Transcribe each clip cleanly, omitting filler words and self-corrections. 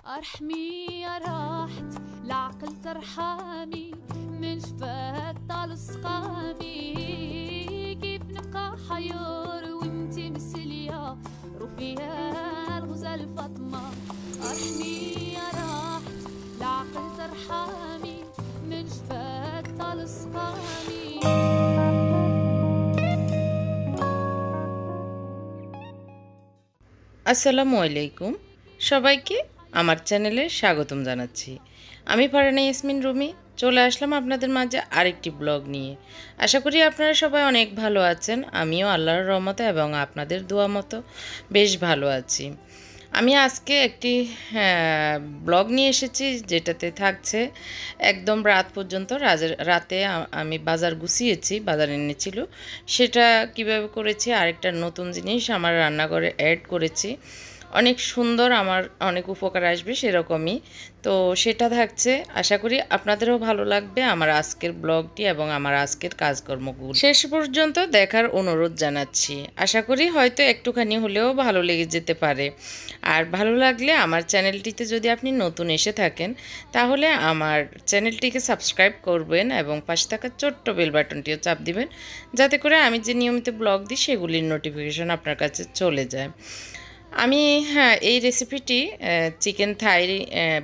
ارحمي يا راحت العقل ترحمي من شفات طال سقامي كيف نبقى حيور وانتي مسلية رفيا الغزال فاطمة ارحمي يا راحت العقل ترحمي من شفات طال سقامي আসসালামু আলাইকুম সবাইকে আমার চ্যানেলে স্বাগতম জানাচ্ছি। আমি ফারহানা ইয়াসমিন রুমি চলে আসলাম আপনাদের মাঝে আরেকটি ব্লগ নিয়ে। আশা করি আপনারা সবাই অনেক ভালো আছেন। আমিও আল্লাহর রহমতে এবং আপনাদের দোয়া মতো বেশ ভালো আছি। আমি আজকে একটি ব্লগ নিয়ে এসেছি যেটাতে থাকছে একদম রাত পর্যন্ত। রাতে আমি বাজার গুছিয়েছি, বাজার এনেছিল সেটা কিভাবে করেছি, আরেকটা নতুন জিনিস আমার রান্নাঘরে অ্যাড করেছি, অনেক সুন্দর, আমার অনেক উপকার আসবে সেরকমই। তো সেটা থাকছে, আশা করি আপনাদেরও ভালো লাগবে আমার আজকের ব্লগটি এবং আমার আজকের কাজকর্মগুলো শেষ পর্যন্ত দেখার অনুরোধ জানাচ্ছি। আশা করি হয়তো একটুখানি হলেও ভালো লেগে যেতে পারে। আর ভালো লাগলে আমার চ্যানেলটিতে যদি আপনি নতুন এসে থাকেন তাহলে আমার চ্যানেলটিকে সাবস্ক্রাইব করবেন এবং পাশে থাকা ছোট্ট বেল বাটনটিও চাপ দিবেন, যাতে করে আমি যে নিয়মিত ব্লগ দিই সেগুলির নোটিফিকেশন আপনার কাছে চলে যায়। আমি এই রেসিপিটি চিকেন থাই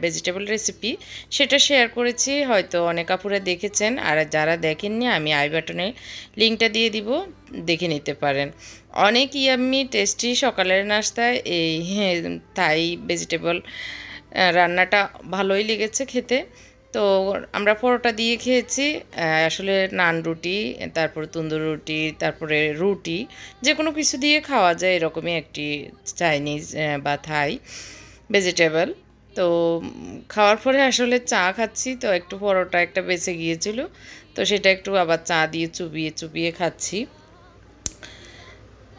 ভেজিটেবল রেসিপি, সেটা শেয়ার করেছি, হয়তো অনেক আপুরা দেখেছেন। আর যারা দেখেননি আমি আই বাটনে লিঙ্কটা দিয়ে দিব, দেখে নিতে পারেন। অনেক ইয়াম্মি টেস্টি সকালের নাস্তায় এই থাই ভেজিটেবল রান্নাটা ভালোই লেগেছে খেতে। তো আমরা পরোটা দিয়ে খেয়েছি, আসলে নান রুটি, তারপর তন্দুর রুটি, তারপরে রুটি, যে কোনো কিছু দিয়ে খাওয়া যায় এরকমই একটি চাইনিজ বা থাই ভেজিটেবল। তো খাওয়ার পরে আসলে চা খাচ্ছি, তো একটু পরোটা একটা বেঁচে গিয়েছিল, তো সেটা একটু আবার চা দিয়ে চুবিয়ে চুবিয়ে খাচ্ছি।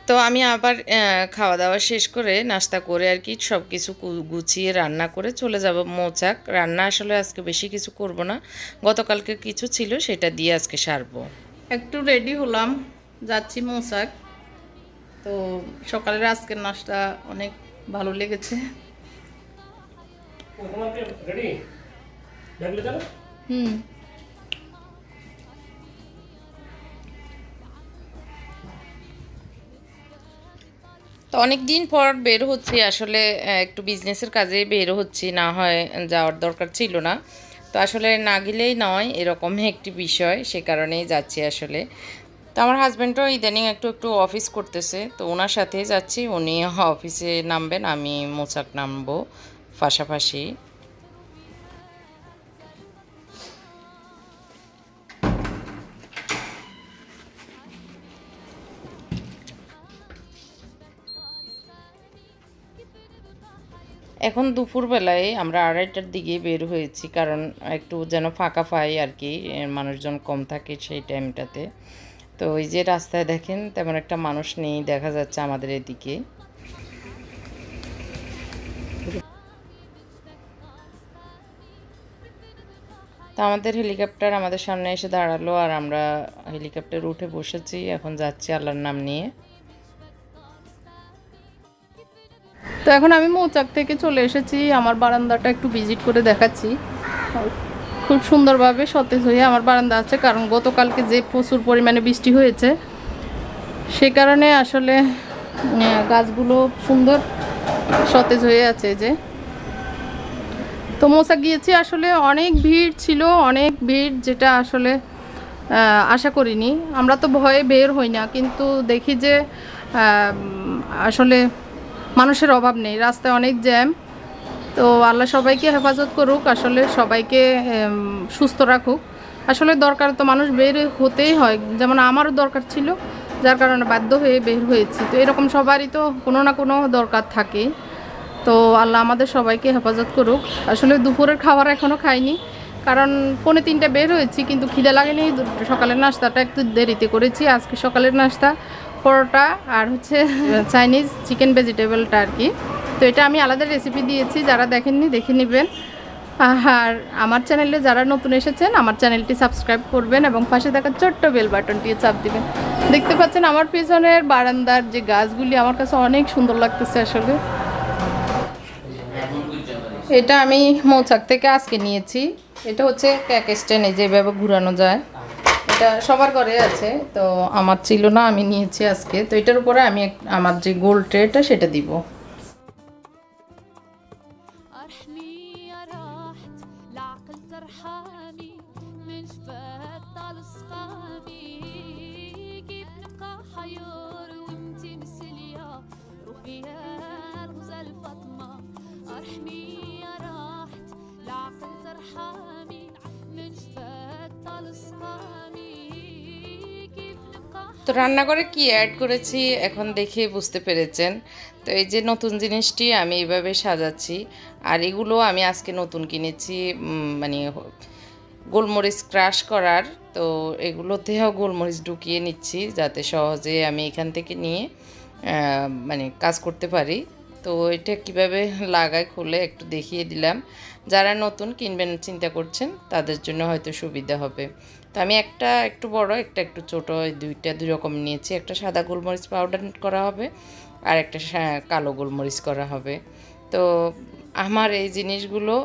তো আমি আবার খাওয়া দাওয়া শেষ করে নাস্তা করে আর কি সব কিছু গুছিয়ে রান্না করে চলে যাব মৌচাক। রান্না আসলে আজকে বেশি কিছু করব না, গতকালকে কিছু ছিল সেটা দিয়ে আজকে সারবো। একটু রেডি হলাম, যাচ্ছি মৌচাক। তো সকালের আজকের নাস্তা অনেক ভালো লেগেছে। তো অনেক দিন পর বের হচ্ছি, আসলে একটু বিজনেসের কাজে বের হচ্ছি, না হয় যাওয়ার দরকার ছিল না। তো আসলে না গেলেই নয়, এরকম একটি বিষয়, সে কারণেই যাচ্ছি আসলে। তো আমার হাজব্যান্ডও ইদানিং একটু একটু অফিস করতেছে, তো ওনার সাথেই যাচ্ছি। উনি অফিসে নামবেন, আমি মোচাক নামবো পাশাপাশি। এখন দুপুরবেলায় আমরা 2:30টার দিকে বের হয়েছি, কারণ একটু যেন ফাঁকা পাই আর কি, মানুষজন কম থাকে সেই টাইমটাতে। তো ওই যে রাস্তায় দেখেন তেমন একটা মানুষ নেই দেখা যাচ্ছে আমাদের এদিকে। তো আমাদের হেলিকপ্টার আমাদের সামনে এসে দাঁড়ালো, আর আমরা হেলিকপ্টারে উঠে বসেছি, এখন যাচ্ছি আল্লাহর নাম নিয়ে। তো এখন আমি মৌচাক থেকে চলে এসেছি, আমার বারান্দাটা একটু ভিজিট করে দেখাচ্ছি। খুব সুন্দরভাবে সতেজ হয়ে আমার বারান্দা আছে, কারণ গতকালকে যে প্রচুর পরিমাণে বৃষ্টি হয়েছে সে কারণে আসলে গাছগুলো সুন্দর সতেজ হয়ে আছে। যে তো মৌচাক গিয়েছি, আসলে অনেক ভিড় ছিল, অনেক ভিড়, যেটা আসলে আশা করিনি। আমরা তো ভয়ে বের হই না, কিন্তু দেখি যে আসলে মানুষের অভাব নেই, রাস্তায় অনেক জ্যাম। তো আল্লাহ সবাইকে হেফাজত করুক, আসলে সবাইকে সুস্থ রাখুক। আসলে দরকার তো মানুষ বের হতেই হয়, যেমন আমারও দরকার ছিল, যার কারণে বাধ্য হয়ে বের হয়েছি। তো এরকম সবারই তো কোনো না কোনো দরকার থাকে। তো আল্লাহ আমাদের সবাইকে হেফাজত করুক। আসলে দুপুরের খাবার এখনও খাইনি, কারণ 2:45 বের হয়েছি, কিন্তু খিদে লাগেনি। সকালের নাস্তাটা একটু দেরিতে করেছি। আজকে সকালের নাস্তা পরোটা আর হচ্ছে চাইনিজ চিকেন ভেজিটেবলটা আর কি। তো এটা আমি আলাদা রেসিপি দিয়েছি, যারা দেখেননি দেখে নেবেন। আর আমার চ্যানেলে যারা নতুন এসেছেন আমার চ্যানেলটি সাবস্ক্রাইব করবেন এবং পাশে থাকা ছোট্ট বেল বাটনটি চাপ দিবেন। দেখতে পাচ্ছেন আমার পিছনের বারান্দার যে গাছগুলি আমার কাছে অনেক সুন্দর লাগতেছে আসলে। এটা আমি মৌচাক থেকে আজকে নিয়েছি। এটা হচ্ছে কেক স্ট্যান্ড, এই যেভাবে ঘুরানো যায়, এটা সবার ঘরে আছে, তো আমার ছিল না, আমি নিয়েছি আজকে। তো এটার উপরে আমি আমার যে গোল ট্রেটা সেটা দিব। তো রান্নাঘরে কি অ্যাড করেছি এখন দেখে বুঝতে পেরেছেন। তো এই যে নতুন জিনিসটি আমি এইভাবে সাজাচ্ছি, আর এগুলো আমি আজকে নতুন কিনেছি, মানে গোলমরিচ ক্রাশ করার। তো এগুলোতেও গোলমরিচ ঢুকিয়ে নিচ্ছি যাতে সহজে আমি এখান থেকে নিয়ে মানে কাজ করতে পারি। তো এটা কিভাবে লাগায় খুলে একটু দেখিয়ে দিলাম, যারা নতুন কিনবেন চিন্তা করছেন তাদের জন্য হয়তো সুবিধা হবে। তো আমি একটা একটু বড়, একটা একটু ছোটো, দুই রকম নিয়েছি। একটা সাদা গোলমরিচ পাউডার করা হবে আর একটা কালো গোলমরিচ করা হবে। তো আমার এই জিনিসগুলো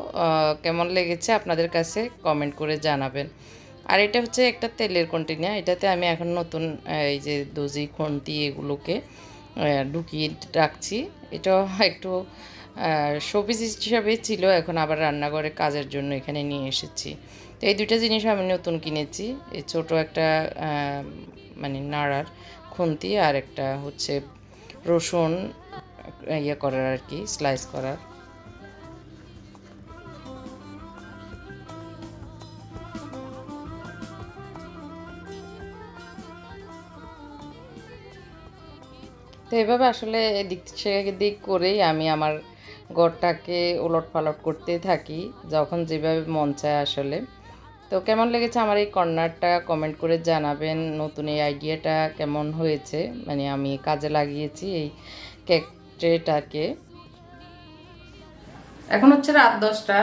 কেমন লেগেছে আপনাদের কাছে কমেন্ট করে জানাবেন। আর এটা হচ্ছে একটা তেলের কন্টেনার, এটাতে আমি এখন নতুন এই যে দজি খুন্তি এগুলোকে ঢুকিয়ে রাখছি। এটাও একটু শোপিস হিসাবে ছিল, এখন আবার রান্নাঘরে কাজের জন্য এখানে নিয়ে এসেছি। তো এই দুইটা জিনিস আমি নতুন কিনেছি, এই ছোট একটা মানে নাড়ার খুন্তি আর একটা হচ্ছে রসুন ইয়ে করার আর কি, স্লাইস করার। তো এভাবে আসলে এদিক সেদিক করেই আমি আমার ঘরটাকে ওলট পালট করতে থাকি যখন যেভাবে মন চায় আসলে। তো কেমন লেগেছে আমার এই কর্নারটা কমেন্ট করে জানাবেন। নতুন এই আইডিয়াটা কেমন হয়েছে, মানে আমি কাজে লাগিয়েছি এই কেক ট্রেটাকে। এখন হচ্ছে রাত 10টা,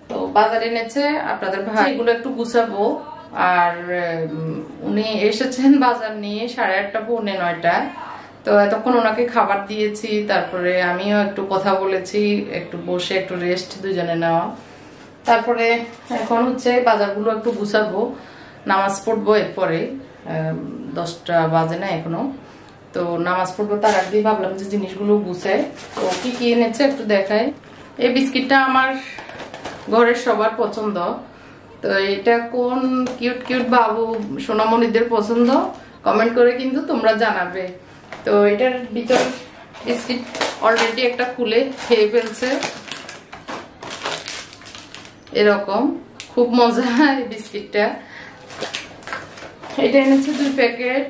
তো বাজার এনেছে আপনাদের ভাই, এগুলো একটু গুছাবো। আর উনি এসেছেন বাজার নিয়ে 8:30 পৌনে 9টা। তো এতক্ষণ ওনাকে খাবার দিয়েছি, তারপরে আমিও একটু কথা বলেছি, একটু বসে একটু রেস্ট দুজনে নেওয়া। তারপরে এখন হচ্ছে বাজারগুলো একটু গুছাবো, নামাজ পড়বো এরপরে। 10টা বাজে না এখনো, তো নামাজ পড়বো তার আগে ভাবলাম যে জিনিসগুলো গুছাই। তো কি কি এনেছে একটু দেখাই। এই বিস্কিটটা আমার ঘরের সবার পছন্দ। তো এটা কোন কিউট কিউট বাবু সোনামণিদের পছন্দ কমেন্ট করে কিন্তু তোমরা জানাবে। তো এটার ভিতর বিস্কিট অলরেডি একটা খুলে খেয়ে ফেলছে, এরকম খুব মজা এই বিস্কিটটা। এটা এনেছে 2 প্যাকেট,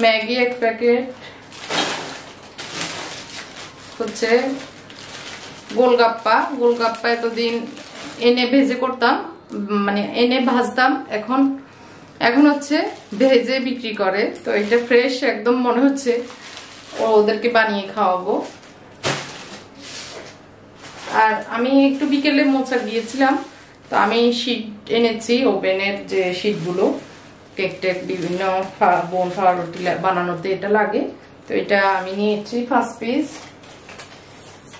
ম্যাগি 1 প্যাকেট, হচ্ছে গোলগাপ্পা এতদিন এনে ভেজে করতাম, মানে এনে ভাজতাম, এখন হচ্ছে ভেজে বিক্রি করে। তো এটা ফ্রেশ একদম মনে হচ্ছে, ওদেরকে বানিয়ে খাওয়াবো। আর আমি একটু বিকেলে মোচা গিয়েছিলাম, তো আমি শীট এনেছি, ওভেনের যে শীটগুলো কেক টেক বিভিন্ন বোন খাওয়া রুটি বানানোতে এটা লাগে। তো এটা আমি নিয়েছি 5 পিস।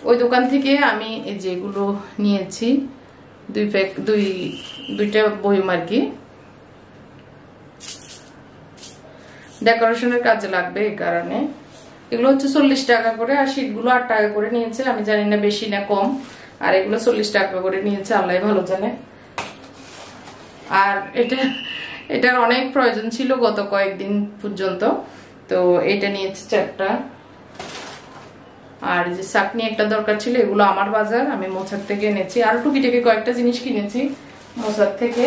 ওই দোকান থেকে আমি এই যেগুলো নিয়েছি দুইটা বয়ম আর কি, ডেকোরেশনের কাজে লাগবে এই কারণে। এগুলো হচ্ছে 40 টাকা করে, আর শীটগুলো 8 টাকা করে নিয়েছে, আমি জানি না বেশি না কম। আর এগুলো 40 টাকা করে নিয়েছে, আল্লাহ ভালো জানে। আর এটার অনেক প্রয়োজন ছিল গত কয়েকদিন পর্যন্ত, তো এটা নিয়েছে 4টা। আর যে চাটনি একটা দরকার ছিল, এগুলো আমার বাজার, আমি মোচার থেকে এনেছি। আর টুকিটাকি কয়েকটা জিনিস কিনেছি মোচার থেকে।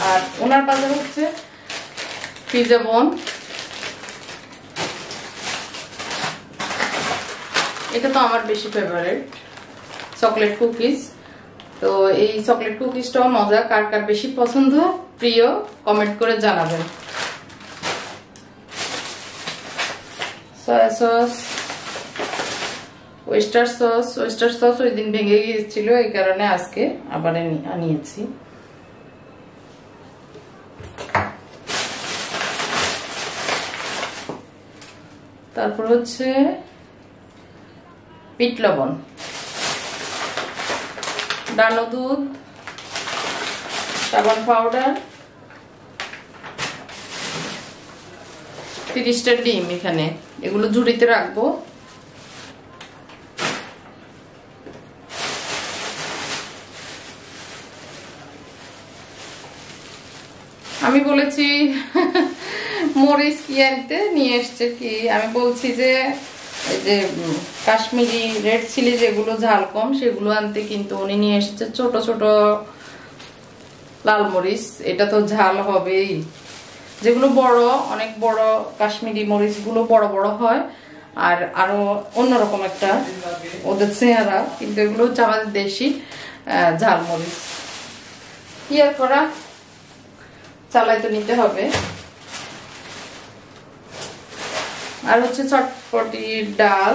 আর ওনার বাজার হচ্ছে পিজা বোন, এটা তো আমার বেশি ফেভারিট, চকলেট কুকিজ। তো এই চকলেট কুকিজটাও মজা, কার কার বেশি পছন্দ প্রিয় কমেন্ট করে জানাবেন। সয়া সস, ওয়েস্টার সস ওই দিন ভেঙে গিয়েছিল, এই কারণে আজকে আবার আনিয়েছি। তারপর হচ্ছে বিট লবণ, ডানো দুধ, সাবান পাউডার, 30টা ডিম এখানে, এগুলো ঝুড়িতে রাখবো। আমি বলেছি মরিচ কি আনতে, নিয়ে এসছে কি, আমি বলছি যে এই যে কাশ্মীরি রেড চিলি যেগুলো ঝাল কম সেগুলো আনতে, কিন্তু উনি নিয়ে এসেছে ছোট ছোট লাল মরিচ। এটা তো ঝাল হবেই, যেগুলো বড় অনেক বড় কাশ্মীরি মরিচ গুলো বড় বড় হয়, আর আরো অন্যরকম একটা ওদের চেহারা, কিন্তু এগুলো হচ্ছে আমাদের দেশি ঝাল মরিচ। কি আর করা, চালাই তো নিতে হবে। আর হচ্ছে চটপটি ডাল,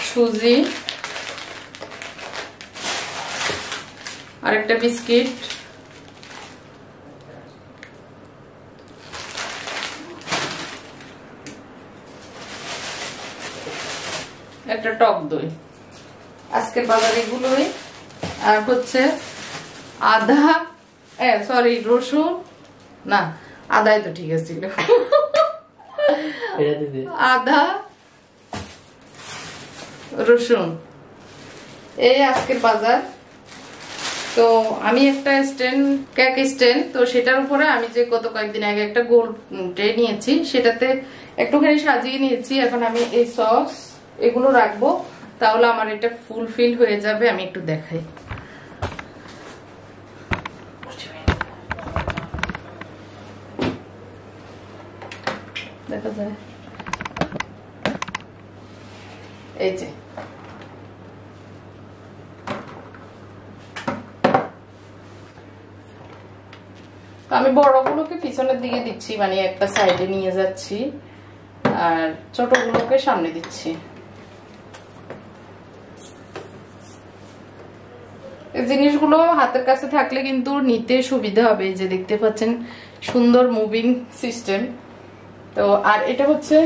সুজি, আরেকটা বিস্কিট, একটা টক দই। আজকের বাজার এগুলোই। আর হচ্ছে আদা, সরি রসুন না, আদাই তো ঠিক আছে, আদা রসুন, এই আজকের বাজার। তো আমি একটা স্ট্যান্ড, কেক স্ট্যান্ড, তো সেটার উপরে আমি যে গত কয়েকদিন আগে একটা গোল ট্রে নিয়েছি, সেটাতে একটুখানি সাজিয়ে নিয়েছি। এখন আমি এই সস এগুলো রাখবো, তাহলে আমার এটা ফুলফিল হয়ে যাবে। আমি একটু দেখাই, দেখা যায় এই যে আমি বড়গুলোকে পিছনের দিকে দিচ্ছি, মানে একটা সাইডে নিয়ে যাচ্ছি, আর ছোটগুলোকে সামনে দিচ্ছি। এই জিনিসগুলো হাতের কাছে থাকলে কিন্তু নিতে সুবিধা হবে। যে দেখতে পাচ্ছেন সুন্দর মুভিং সিস্টেম। তো আর এটা হচ্ছে,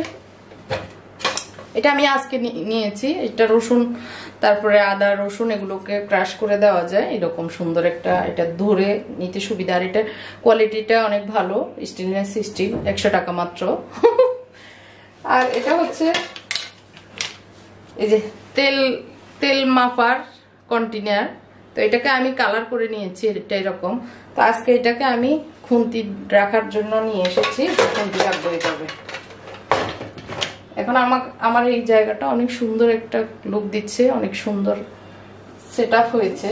এটা আমি আজকে নিয়েছি, এটা রসুন, তারপরে আদা রসুন এগুলোকে ক্রাশ করে দেওয়া যায়, এরকম সুন্দর একটা, এটা ধরে নিতে সুবিধা। আর এটার কোয়ালিটিটা অনেক ভালো, স্টেনলেস স্টিল, 100 টাকা মাত্র। আর এটা হচ্ছে এই যে তেল মাপার কন্টেনার, তো এটাকে আমি কালার করে নিয়েছি, এটা এরকম। তো আজকে এটাকে আমি খুন্তি রাখার জন্য নিয়ে এসেছি, খুন্তি রাখবো এভাবে। এখন আমার এই জায়গাটা অনেক সুন্দর একটা লুক দিচ্ছে, অনেক সুন্দর সেট আপ হয়েছে।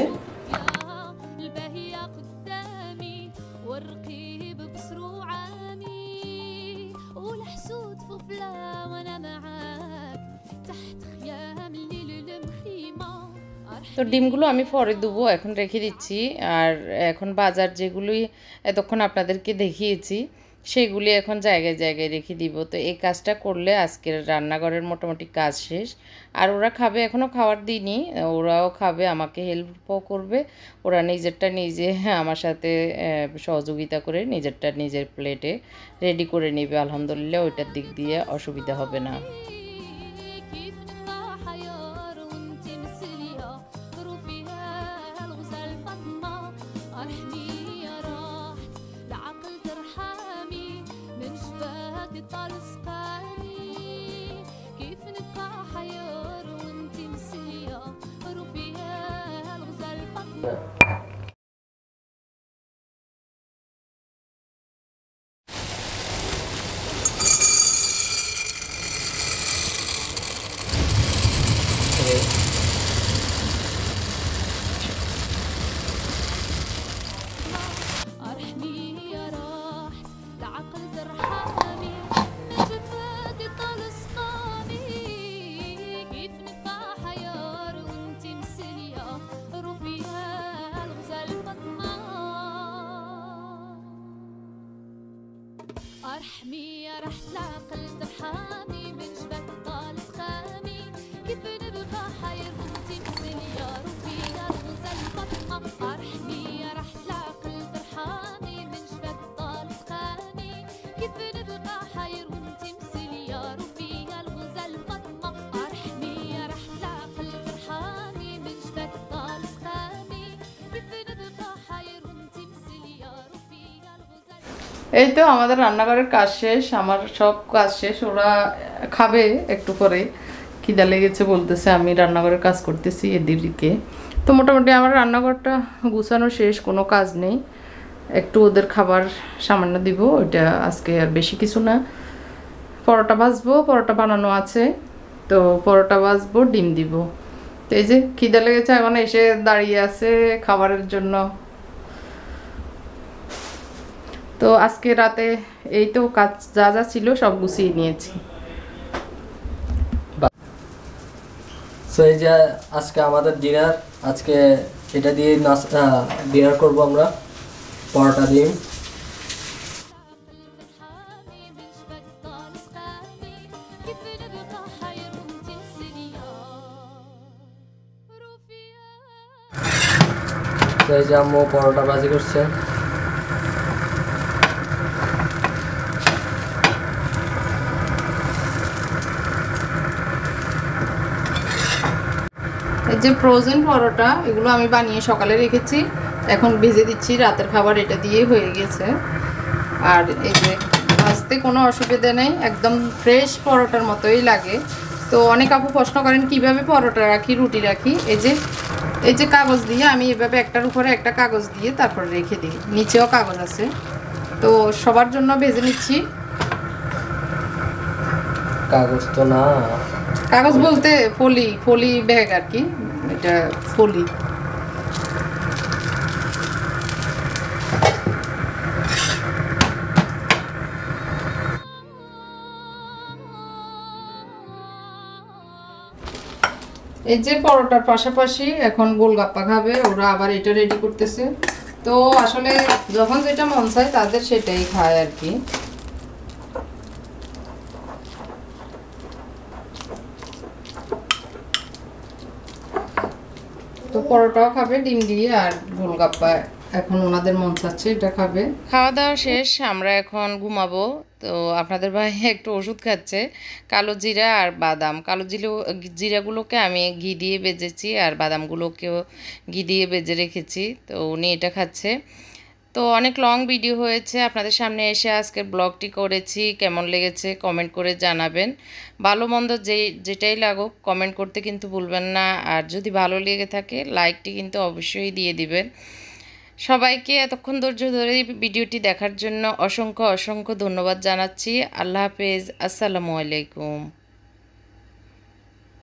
তো ডিমগুলো আমি পরে দেবো, এখন রেখে দিচ্ছি। আর এখন বাজার যেগুলোই এতক্ষণ আপনাদেরকে দেখিয়েছি সেগুলি এখন জায়গায় জায়গায় রেখে দিব। তো এই কাজটা করলে আজকের রান্নাঘরের মোটামুটি কাজ শেষ। আর ওরা খাবে, এখনও খাওয়ার দিইনি, ওরাও খাবে, আমাকে হেল্পও করবে। ওরা নিজেরটা নিজে আমার সাথে সহযোগিতা করে নিজেরটা নিজের প্লেটে রেডি করে নেবে। আলহামদুলিল্লাহ, ওইটার দিক দিয়ে অসুবিধা হবে না। ارحمي يا رحلة العقل ترحمي من جبك طالس خامي كيف نبغى حير وانتي مسلية روحي يا الغزال فاطمة. ارحمي يا رحلة العقل ترحمي من جبك طالس خامي كيف نبغى এই তো আমাদের রান্নাঘরের কাজ শেষ, আমার সব কাজ শেষ। ওরা খাবে একটু পরে, খিদা লেগেছে বলতেছে, আমি রান্নাঘরের কাজ করতেছি এদিকে। তো মোটামুটি আমার রান্নাঘরটা গুছানো শেষ, কোনো কাজ নেই। একটু ওদের খাবার সামান্য দিব, ওইটা আজকে আর বেশি কিছু না। পরোটা ভাজবো, পরোটা বানানো আছে, তো পরোটা ভাজবো, ডিম দিব। তো এই যে খিদা লেগেছে, এখন এসে দাঁড়িয়ে আছে খাবারের জন্য। তো আজকে রাতে এই তো কাজ যা যা ছিল সব গুছিয়ে নিয়েছি। সো এই যে আজকে আমাদের ডিনার, আজকে এটা দিয়ে ডিনার করব আমরা, পরোটা ডিম। তো এই যে আম্মু পরোটা ভাজি করছে। এই যে ফ্রোজেন পরোটা, এগুলো আমি বানিয়ে সকালে রেখেছি, এখন ভেজে দিচ্ছি। রাতের খাবার এটা দিয়ে হয়ে গেছে। আর এই যে ভাজতে কোনো অসুবিধা নেই, একদম ফ্রেশ পরোটার মতোই লাগে। তো অনেক আপু প্রশ্ন করেন কিভাবে পরোটা রাখি, রুটি রাখি। এই যে কাগজ দিয়ে আমি এভাবে একটার উপরে একটা কাগজ দিয়ে তারপর রেখে দিই, নিচেও কাগজ আছে। তো সবার জন্য ভেজে নিচ্ছি। কাগজ তো না, কাগজ বলতে ফলি ব্যাগ আর কি, এটা ফলি। এই যে পরোটার পাশাপাশি এখন গোলগাপ্পা খাবে ওরা, আবার এটা রেডি করতেছে। তো আসলে যখন যেটা মন চায় তাদের সেটাই খায় আর কি। তো পরোটাও খাবে ডিম দিয়ে, আর গোলগাপ্পা এখন ওনাদের মন চাচ্ছে এটা খাবে। খাওয়া দাওয়া শেষ, আমরা এখন ঘুমাবো। তো আপনাদের ভাই একটু ওষুধ খাচ্ছে, কালো জিরা আর বাদাম। কালো জিরাগুলোকে আমি ঘি দিয়ে ভেজেছি, আর বাদামগুলোকেও ঘি দিয়ে ভেজে রেখেছি। তো উনি এটা খাচ্ছে। তো অনেক লং ভিডিও হয়েছে, আপনাদের সামনে এসে আজকের ব্লগটি করেছি। কেমন লেগেছে কমেন্ট করে জানাবেন। ভালো মন্দ যেটাই লাগুক কমেন্ট করতে কিন্তু ভুলবেন না। আর যদি ভালো লেগে থাকে লাইকটি কিন্তু অবশ্যই দিয়ে দিবেন। সবাইকে এতক্ষণ ধৈর্য ধরে ভিডিওটি দেখার জন্য অসংখ্য অসংখ্য ধন্যবাদ জানাচ্ছি। আল্লাহ হাফেজ, আসসালামু আলাইকুম।